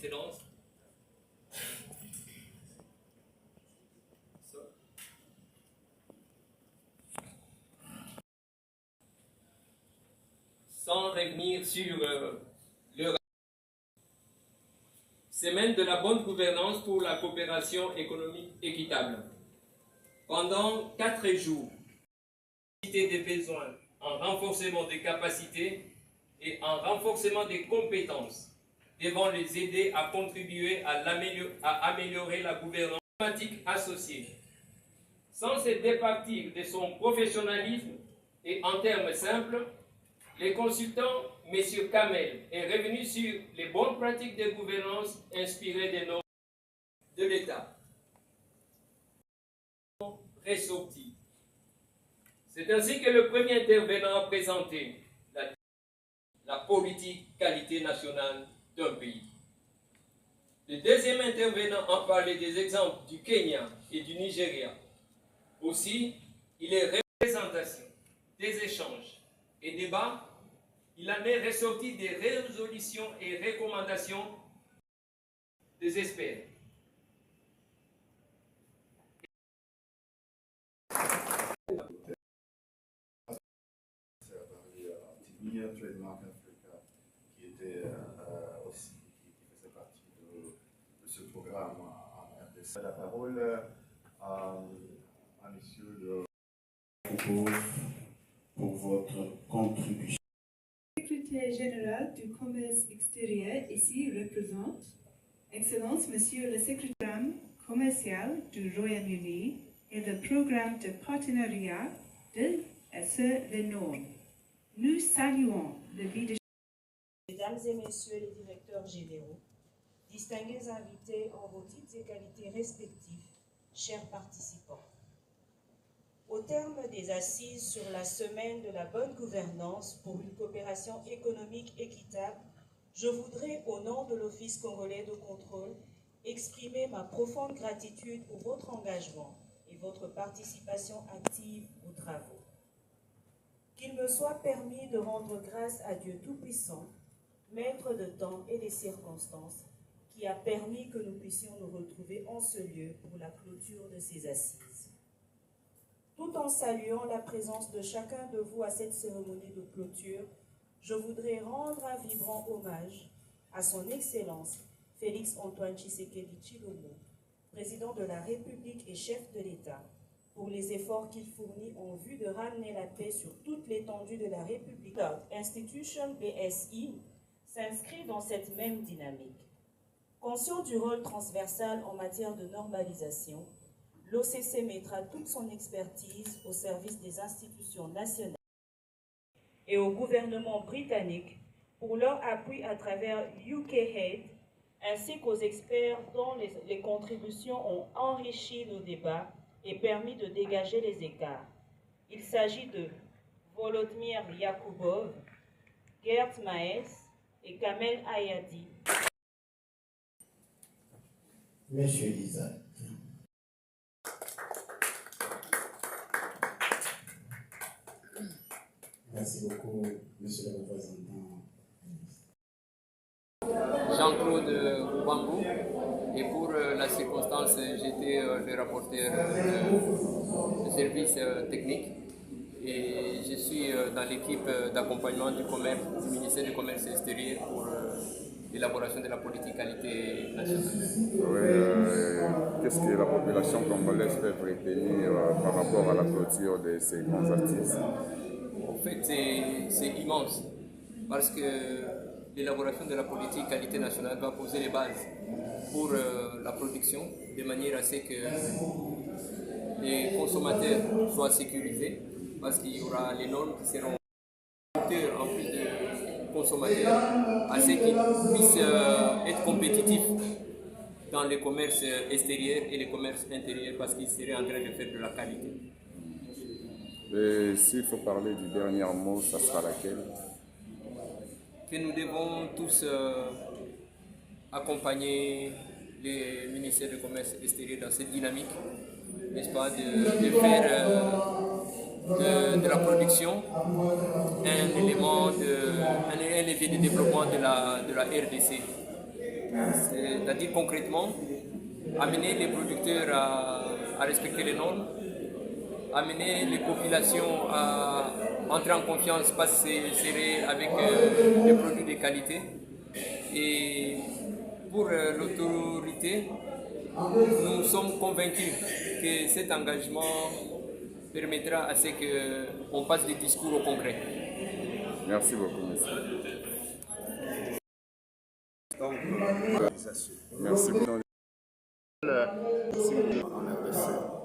Excellences, sans revenir sur le Semaine de la bonne gouvernance pour la coopération économique équitable. Pendant 4 jours, des besoins en renforcement des capacités et en renforcement des compétences devant les aider à contribuer à améliorer la gouvernance thématique associée. Sans se départir de son professionnalisme et en termes simples, les consultants, M. Kamel, est revenu sur les bonnes pratiques de gouvernance inspirées des normes de l'État. Ressorti. C'est ainsi que le premier intervenant a présenté la politique qualité nationale d'un pays. Le deuxième intervenant a parlé des exemples du Kenya et du Nigeria. Aussi, il est représentation, des échanges et débats. Il en est ressorti des résolutions et recommandations des experts. Trademark Africa, qui était aussi, qui faisait partie de ce programme en RDC. La parole à monsieur le pour votre contribution. Le secrétaire général du commerce extérieur ici représente, Excellence, Monsieur le secrétaire commercial du Royaume-Uni et le programme de partenariat de ce renom. Nous saluons le leadership. Mesdames et Messieurs les directeurs généraux, distingués invités en vos titres et qualités respectifs, chers participants. Au terme des assises sur la semaine de la bonne gouvernance pour une coopération économique équitable, je voudrais, au nom de l'Office congolais de contrôle, exprimer ma profonde gratitude pour votre engagement et votre participation active aux travaux. Qu'il me soit permis de rendre grâce à Dieu Tout-Puissant, Maître de temps et des circonstances, qui a permis que nous puissions nous retrouver en ce lieu pour la clôture de ces assises. Tout en saluant la présence de chacun de vous à cette cérémonie de clôture, je voudrais rendre un vibrant hommage à son Excellence Félix Antoine Tshisekedi Tshilombo, président de la République et chef de l'État, pour les efforts qu'il fournit en vue de ramener la paix sur toute l'étendue de la République. Institution BSI s'inscrit dans cette même dynamique. Conscient du rôle transversal en matière de normalisation, l'OCC mettra toute son expertise au service des institutions nationales et au gouvernement britannique pour leur appui à travers UK-Aid, ainsi qu'aux experts dont les contributions ont enrichi nos débats et permis de dégager les écarts. Il s'agit de Volodymyr Yakoubov, Gert Maes et Kamel Ayadi. Monsieur Isaac. Merci beaucoup, monsieur le représentant. Jean-Claude Bambou, et pour la circonstance, j'étais le rapporteur du service technique et je suis dans l'équipe d'accompagnement du commerce, du ministère du Commerce extérieur pour l'élaboration de la politique qualité nationale. Oui, qu'est-ce que la population congolaise peut retenir par rapport à la clôture de ces grands artistes? En fait, c'est immense parce que l'élaboration de la politique qualité nationale va poser les bases pour la production de manière à ce que les consommateurs soient sécurisés parce qu'il y aura les normes qui seront en plus de consommateurs à ce qu'ils puissent être compétitifs dans les commerces extérieurs et les commerces intérieurs parce qu'ils seraient en train de faire de la qualité. Et s'il faut parler du dernier mot, ça sera laquelle? Que nous devons tous accompagner les ministères du commerce extérieur dans cette dynamique, n'est-ce pas, de faire de la production un élément, un levier de développement de la RDC. C'est-à-dire concrètement, amener les producteurs à respecter les normes, amener les populations à entrer en confiance, pas se serrer avec des produits de qualité. Et pour l'autorité, nous sommes convaincus que cet engagement permettra à ce qu'on passe des discours au concret. Merci beaucoup, monsieur. Merci beaucoup. En RDC.